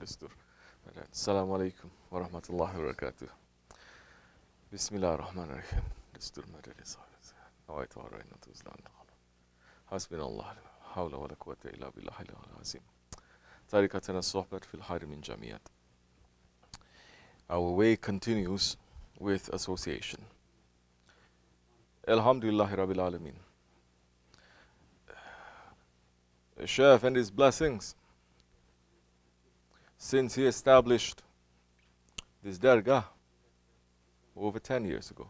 Destur. Assalamu alaikum wa rahmatullahi wa barakatuh. Bismillah ar-Rahman ar-Rahim. Destur madari sahib. Nawaitu ar-Rainatu Islam. Hasbunallah. Hawla wa la quwwata illa billahi al-azim. Tarikatana sohbat fil hayr min jamiyat. Our way continues with association. Alhamdulillah Rabbil Alameen. Shaykh and his blessings, since he established this dergah over 10 years ago,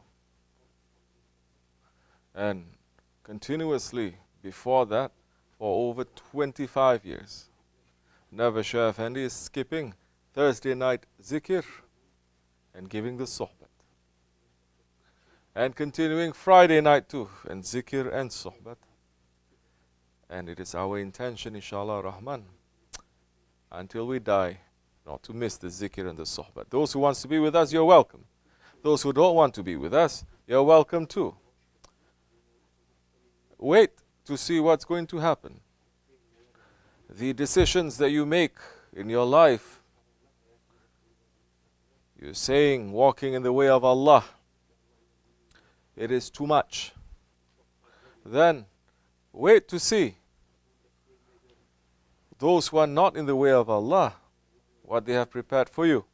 and continuously before that for over 25 years, never Shaykh Effendi is skipping Thursday night zikr and giving the sohbat, and continuing Friday night too, and zikr and sohbat. And it is our intention, inshallah rahman, until we die, not to miss the zikr and the sohbat. Those who want to be with us, you're welcome. Those who don't want to be with us, you're welcome too. Wait to see what's going to happen. The decisions that you make in your life, you're saying, walking in the way of Allah, it is too much. Then, wait to see those who are not in the way of Allah, what they have prepared for you.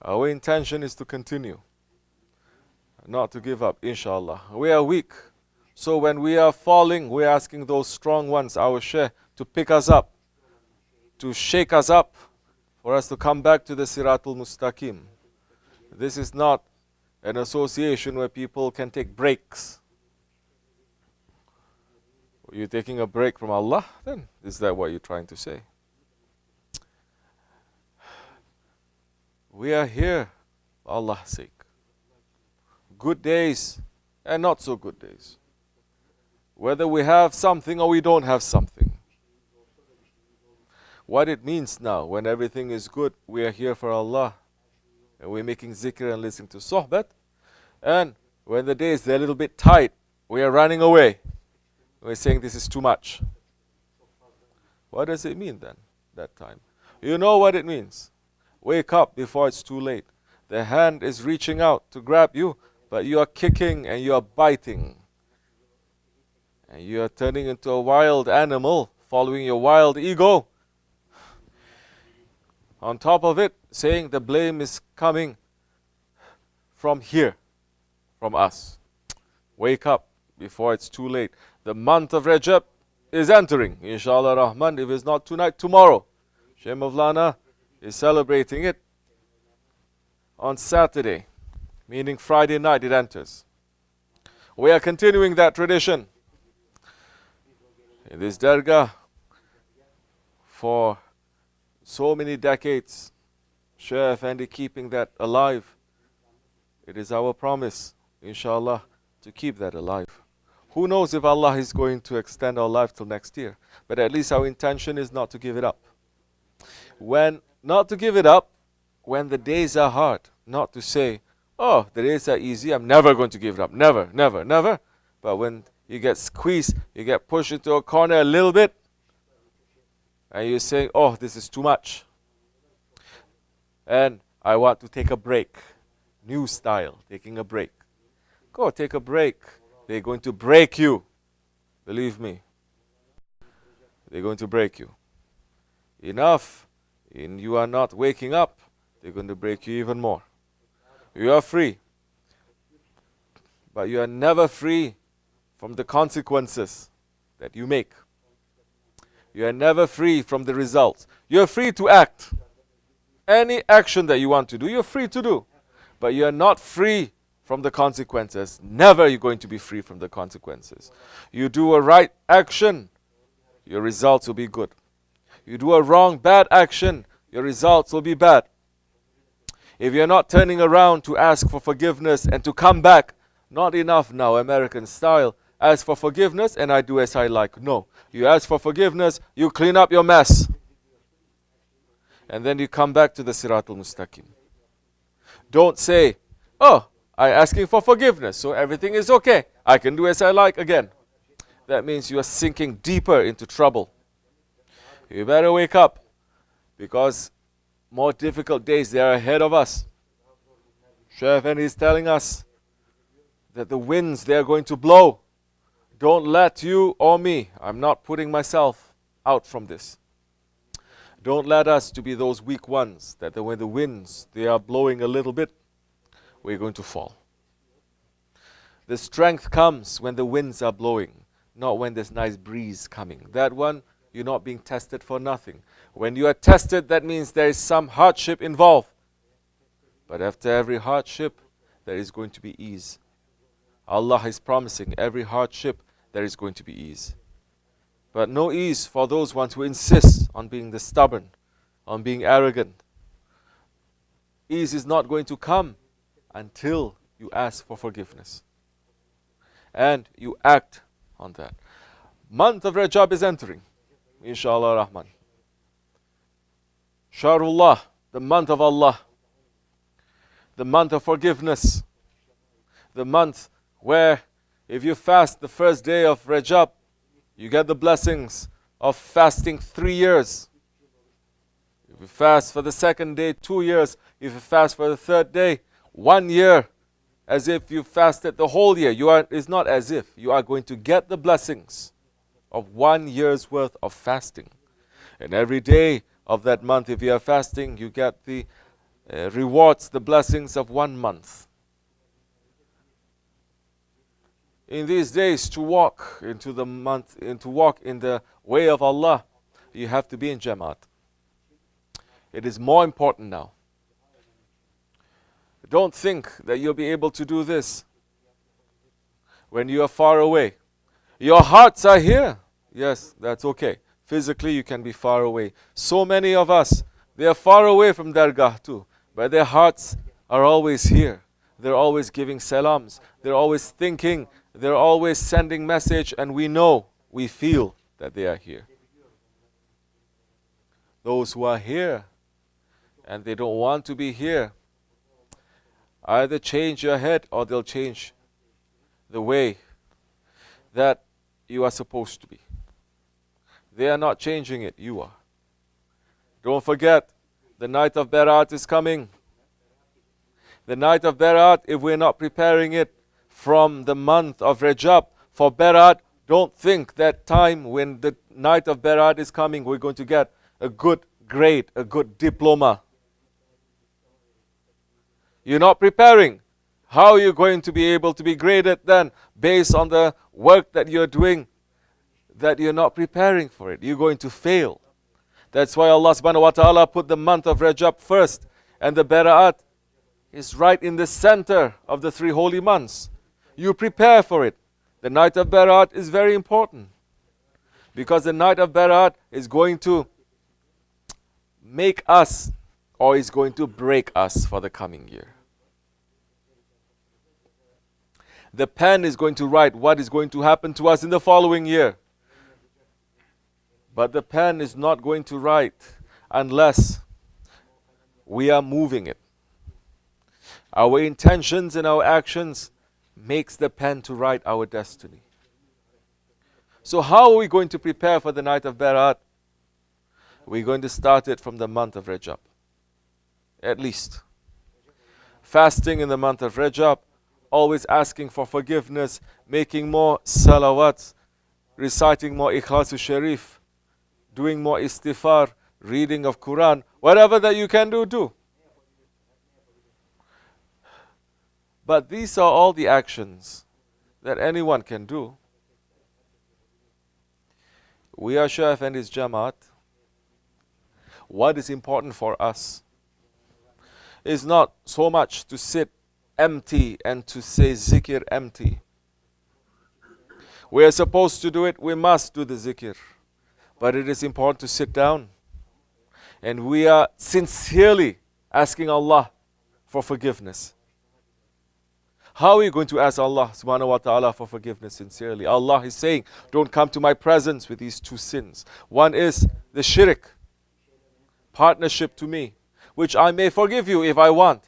Our intention is to continue, not to give up, inshallah. We are weak, so when we are falling, we are asking those strong ones, our Shaykh, to pick us up, to shake us up, for us to come back to the Siratul Mustaqim. This is not an association where people can take breaks. Are you taking a break from Allah? Then is that what you're trying to say? We are here for Allah's sake. Good days and not so good days. Whether we have something or we don't have something. What it means now, when everything is good, we are here for Allah. And we're making zikr and listening to sohbat. And when the days are a little bit tight, we are running away. We're saying this is too much. What does it mean then, that time? You know what it means. Wake up before it's too late. The hand is reaching out to grab you, but you are kicking and you are biting. And you are turning into a wild animal, following your wild ego. On top of it, saying the blame is coming from here, from us. Wake up before it's too late. The month of Rajab is entering, inshallah rahman. If it's not tonight, tomorrow. Shaykh Mawlana is celebrating it on Saturday, meaning Friday night it enters. We are continuing that tradition in this dergah for so many decades. Shaykh Effendi keeping that alive. It is our promise, inshallah, to keep that alive. Who knows if Allah is going to extend our life till next year. But at least our intention is not to give it up. Not to give it up when the days are hard. Not to say, oh, the days are easy, I'm never going to give it up. Never, never, never. But when you get squeezed, you get pushed into a corner a little bit, and you're saying, oh, this is too much. And I want to take a break. New style, taking a break. Go take a break. They're going to break you. Believe me. They're going to break you. Enough. And you are not waking up. They're going to break you even more. You are free. But you are never free from the consequences that you make. You are never free from the results. You're free to act. Any action that you want to do, you're free to do. But you are not free from the consequences. Never you're going to be free from the consequences. You do a right action, your results will be good. You do a wrong, bad action, your results will be bad. If you're not turning around to ask for forgiveness and to come back, not enough now, American style, ask for forgiveness and I do as I like. No, you ask for forgiveness, you clean up your mess. And then you come back to the Siratul Mustaqim. Don't say, oh, I'm asking for forgiveness, so everything is okay. I can do as I like again. That means you are sinking deeper into trouble. You better wake up, because more difficult days, they are ahead of us. Shaykh Efendi is telling us that the winds, they are going to blow. Don't let you or me, I'm not putting myself out from this. Don't let us to be those weak ones that when the winds, they are blowing a little bit, we're going to fall. The strength comes when the winds are blowing, not when there's nice breeze coming. That one, you're not being tested for nothing. When you are tested, that means there is some hardship involved. But after every hardship, there is going to be ease. Allah is promising every hardship, there is going to be ease. But no ease for those ones who insist on being the stubborn, on being arrogant. Ease is not going to come until you ask for forgiveness. And you act on that. Month of Rajab is entering. Inshallah Rahman. Shahrullah, the month of Allah. The month of forgiveness. The month where if you fast the first day of Rajab, you get the blessings of fasting 3 years. If you fast for the second day, 2 years. If you fast for the third day, 1 year. As if you fasted the whole year. It's not as if. You are going to get the blessings of 1 year's worth of fasting. And every day of that month, if you are fasting, you get the rewards, the blessings of 1 month. In these days, to walk into the month, and to walk in the way of Allah, you have to be in Jamaat. It is more important now. Don't think that you'll be able to do this when you are far away. Your hearts are here. Yes, that's okay. Physically, you can be far away. So many of us, they are far away from Dargah too, but their hearts are always here. They're always giving salams. They're always thinking. They're always sending message, and we know, we feel that they are here. Those who are here and they don't want to be here, either change your head or they'll change the way that you are supposed to be. They are not changing it, you are. Don't forget, the night of Barat is coming. The night of Barat, if we're not preparing it from the month of Rajab for Barat, don't think that time when the night of Barat is coming, we're going to get a good grade, a good diploma. You're not preparing. How are you going to be able to be graded then based on the work that you're doing, that you're not preparing for it? You're going to fail. That's why Allah subhanahu wa ta'ala put the month of Rajab first, and the Bara'at is right in the center of the 3 holy months. You prepare for it. The night of Bara'at is very important, because the night of Bara'at is going to make us, or is going to break us for the coming year. The pen is going to write what is going to happen to us in the following year. But the pen is not going to write unless we are moving it. Our intentions and our actions makes the pen to write our destiny. So how are we going to prepare for the night of Barat? We're going to start it from the month of Rajab. At least. Fasting in the month of Rajab, always asking for forgiveness, making more salawats, reciting more Ikhlasu Sharif, doing more istighfar, reading of Quran, whatever that you can do, do. But these are all the actions that anyone can do. We are Shaykh Efendi's Jamaat. What is important for us is not so much to sit empty and to say zikr empty. We are supposed to do it, we must do the zikr. But it is important to sit down. And we are sincerely asking Allah for forgiveness. How are you going to ask Allah subhanahu wa ta'ala for forgiveness sincerely? Allah is saying, don't come to my presence with these 2 sins. One is the shirk, partnership to me, which I may forgive you if I want.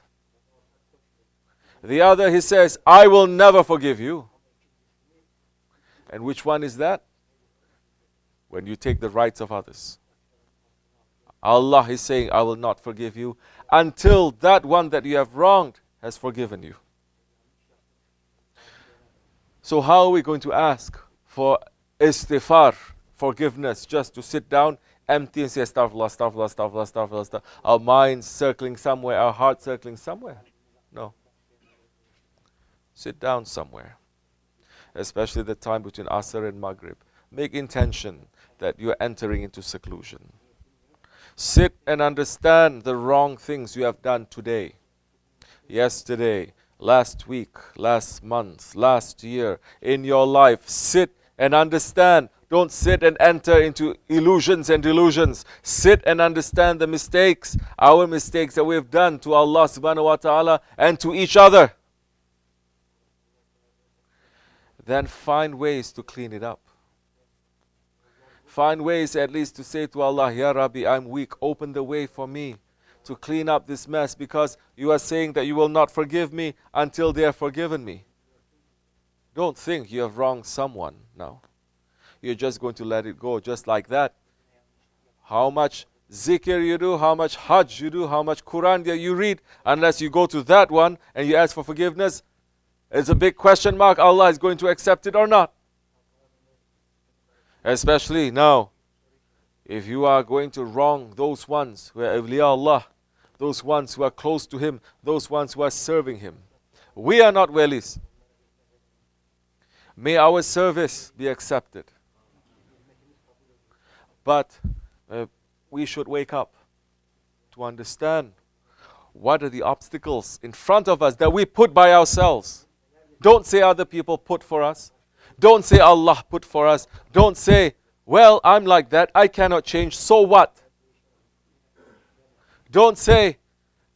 The other, he says, I will never forgive you. And which one is that? When you take the rights of others. Allah is saying, I will not forgive you until that one that you have wronged has forgiven you. So how are we going to ask for istighfar, forgiveness, just to sit down empty and say astaghfirullah, astaghfirullah, astaghfirullah, astaghfirullah, astaghfirullah, our minds circling somewhere, our heart circling somewhere? No. Sit down somewhere, especially the time between Asr and Maghrib. Make intention that you are entering into seclusion. Sit and understand the wrong things you have done today, yesterday, last week, last month, last year, in your life. Sit and understand. Don't sit and enter into illusions and delusions. Sit and understand the mistakes, our mistakes that we have done to Allah subhanahu wa ta'ala and to each other. Then find ways to clean it up. Find ways at least to say to Allah, Ya Rabbi, I'm weak, open the way for me to clean up this mess, because you are saying that you will not forgive me until they have forgiven me. Don't think you have wronged someone now. You're just going to let it go just like that. How much zikr you do, how much hajj you do, how much Quran you read, unless you go to that one and you ask for forgiveness, it's a big question mark. Allah is going to accept it or not. Especially now, if you are going to wrong those ones who are awliya Allah, those ones who are close to Him, those ones who are serving Him. We are not walis. May our service be accepted. But we should wake up to understand what are the obstacles in front of us that we put by ourselves. Don't say other people put for us. Don't say Allah put for us. Don't say, well, I'm like that, I cannot change, so what? Don't say,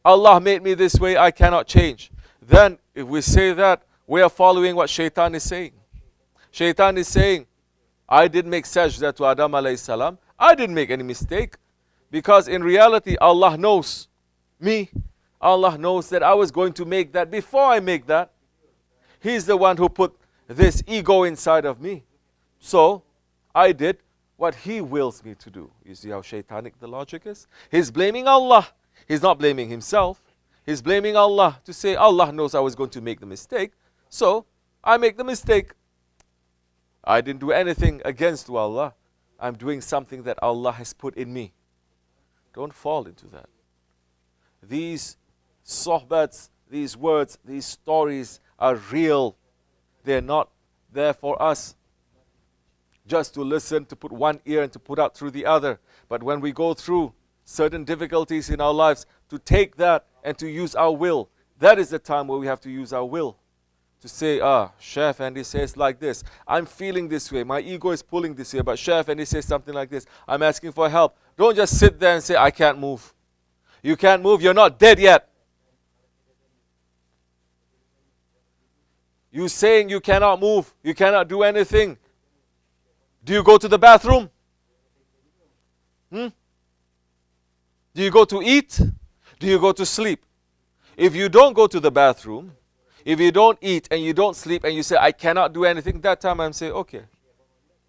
Allah made me this way, I cannot change. Then, if we say that, we are following what Shaitan is saying. Shaitan is saying, I didn't make sajda to Adam alayhi salam. I didn't make any mistake. Because in reality, Allah knows me. Allah knows that I was going to make that before I make that. He's the one who put this ego inside of me. So, I did what He wills me to do. You see how shaitanic the logic is? He's blaming Allah. He's not blaming Himself. He's blaming Allah to say, Allah knows I was going to make the mistake. So, I make the mistake. I didn't do anything against Allah. I'm doing something that Allah has put in me. Don't fall into that. These sohbats, these words, these stories are real. They're not there for us just to listen, to put one ear and to put out through the other. But when we go through certain difficulties in our lives, to take that and to use our will, that is the time where we have to use our will. To say, Shaykh Efendi says like this. I'm feeling this way. My ego is pulling this way. But Shaykh Efendi says something like this. I'm asking for help. Don't just sit there and say, I can't move. You can't move. You're not dead yet. You saying you cannot move. You cannot do anything. Do you go to the bathroom? Do you go to eat? Do you go to sleep? If you don't go to the bathroom, if you don't eat and you don't sleep and you say, I cannot do anything, that time I'm saying, okay,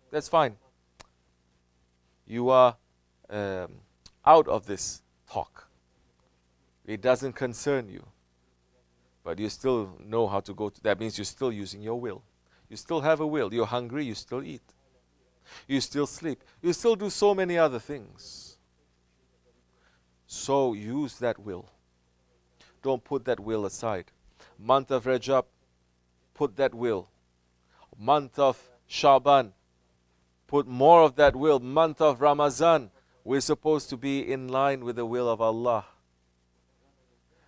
that's fine. You are out of this talk. It doesn't concern you. But you still know how to go to, that means you're still using your will. You still have a will. You're hungry, you still eat. You still sleep. You still do so many other things. So use that will. Don't put that will aside. Month of Rajab, put that will. Month of Shaban, put more of that will. Month of Ramazan, we're supposed to be in line with the will of Allah.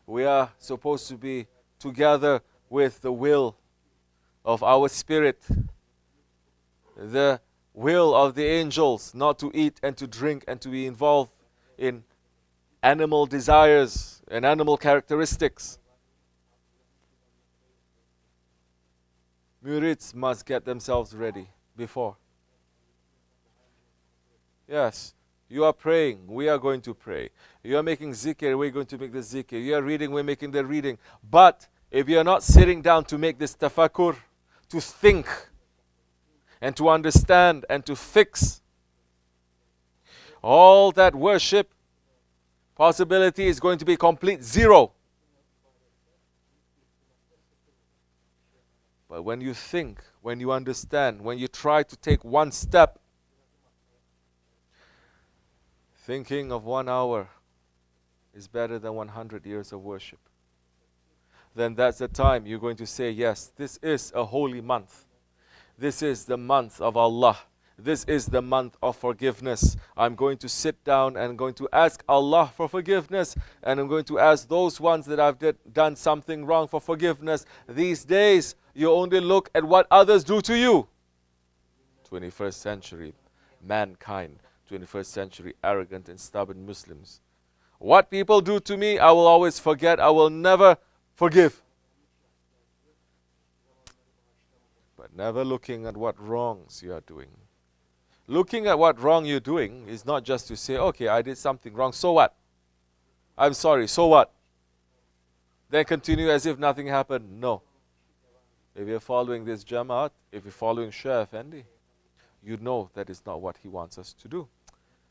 We are supposed to be together with the will of our spirit, the will of the angels, not to eat and to drink and to be involved in animal desires and animal characteristics. Murids must get themselves ready before. Yes, you are praying, we are going to pray. You are making zikr, we're going to make the zikr. You are reading, we're making the reading. But if you are not sitting down to make this tafakkur, to think and to understand and to fix, all that worship Possibility is going to be complete zero. But when you think, when you understand, when you try to take one step, thinking of 1 hour is better than 100 years of worship. Then that's the time you're going to say, yes, this is a holy month. This is the month of Allah. This is the month of forgiveness. I'm going to sit down and I'm going to ask Allah for forgiveness, and I'm going to ask those ones that I've done something wrong for forgiveness. These days, you only look at what others do to you. 21st century mankind, 21st century arrogant and stubborn Muslims. What people do to me, I will always forget. I will never forgive. But never looking at what wrongs you are doing. Looking at what wrong you're doing is not just to say, okay, I did something wrong, so what? I'm sorry, so what? Then continue as if nothing happened. No. If you're following this Jamaat, if you're following Shaykh Efendi, you know that is not what he wants us to do.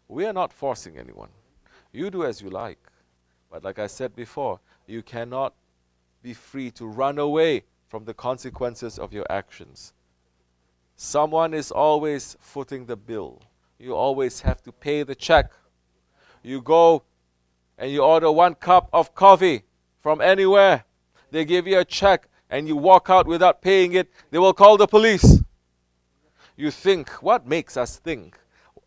We are not forcing anyone. You do as you like. But like I said before, you cannot be free to run away from the consequences of your actions. Someone is always footing the bill. You always have to pay the check. You go and you order 1 cup of coffee from anywhere. They give you a check and you walk out without paying it. They will call the police. You think, what makes us think?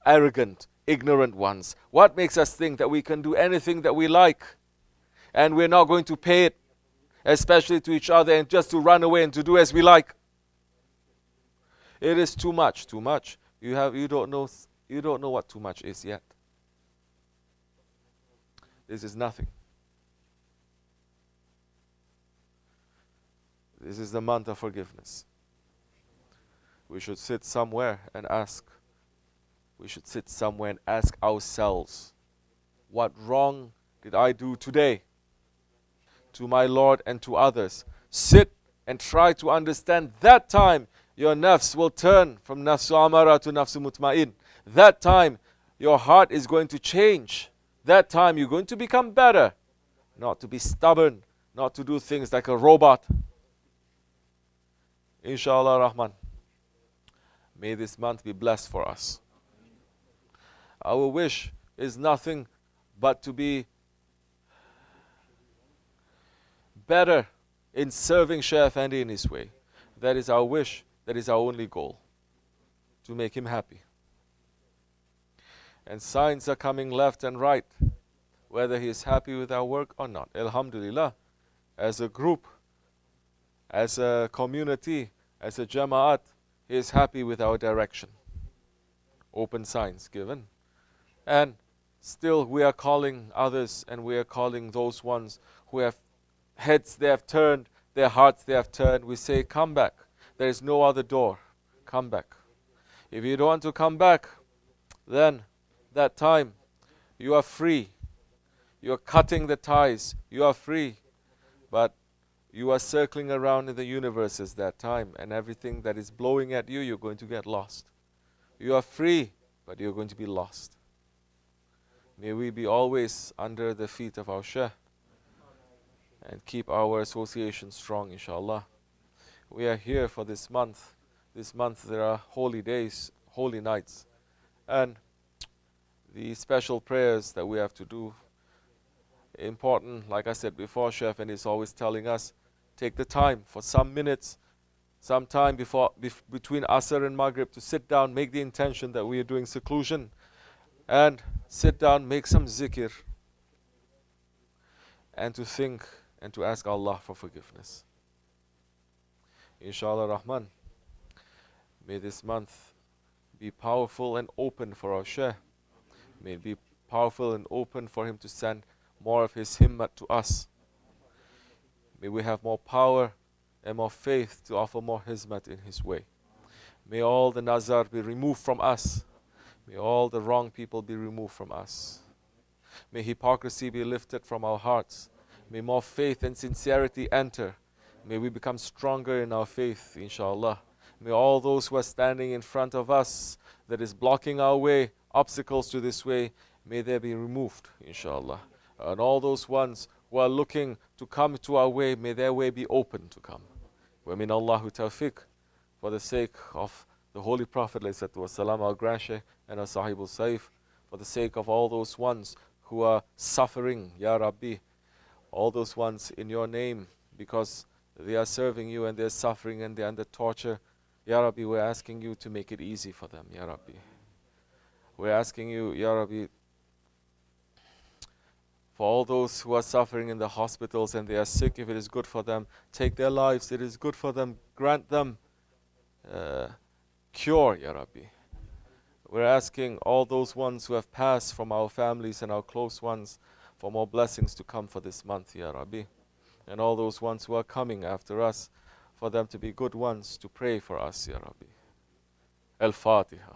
Arrogant, ignorant ones. What makes us think that we can do anything that we like and we're not going to pay it, especially to each other, and just to run away and to do as we like? It is too much, too much. You don't know what too much is yet. This is nothing. This is the month of forgiveness. We should sit somewhere and ask. We should sit somewhere and ask ourselves, what wrong did I do today to my Lord and to others? Sit and try to understand. That time your nafs will turn from nafsu amara to nafsu mutmain. That time your heart is going to change. That time you're going to become better. Not to be stubborn, not to do things like a robot. Inshallah Rahman. May this month be blessed for us. Our wish is nothing but to be better in serving Shaykh Efendi in his way. That is our wish. That is our only goal. To make him happy. And signs are coming left and right, whether he is happy with our work or not. Alhamdulillah, as a group, as a community, as a Jama'at, he is happy with our direction. Open signs given. And still we are calling others, and we are calling those ones who have heads they have turned, their hearts they have turned. We say, come back. There is no other door. Come back. If you don't want to come back, then that time you are free. You are cutting the ties. You are free. But you are circling around in the universes that time, and everything that is blowing at you, you're going to get lost. You are free, but you're going to be lost. May we be always under the feet of our Shaykh and keep our association strong, inshallah. We are here for this month. This month there are holy days, holy nights, and the special prayers that we have to do. Important, like I said before, Shaykh Efendi is always telling us, take the time for some minutes, some time between Asr and Maghrib, to sit down, make the intention that we are doing seclusion, and sit down, make some zikr, and to think and to ask Allah for forgiveness. Inshallah Rahman, may this month be powerful and open for our Shaykh. May it be powerful and open for him to send more of his himmat to us. May we have more power and more faith to offer more hizmat in his way. May all the nazar be removed from us. May all the wrong people be removed from us. May hypocrisy be lifted from our hearts. May more faith and sincerity enter. May we become stronger in our faith, inshallah. May all those who are standing in front of us, that is blocking our way, obstacles to this way, may they be removed, inshallah. And all those ones who are looking to come to our way, may their way be open to come. وَمِنَ اللَّهُ tawfiq, for the sake of the Holy Prophet ﷺ, our Grand Shaykh and our Sahibul Saif, for the sake of all those ones who are suffering, Ya Rabbi, all those ones in your name, because they are serving you and they're suffering and they're under torture. Ya Rabbi, we're asking you to make it easy for them, Ya Rabbi. We're asking you, Ya Rabbi, for all those who are suffering in the hospitals and they are sick, if it is good for them, take their lives. It is good for them. Grant them cure, Ya Rabbi. We're asking all those ones who have passed from our families and our close ones for more blessings to come for this month, Ya Rabbi. And all those ones who are coming after us, for them to be good ones to pray for us, Ya Rabbi. Al-Fatiha.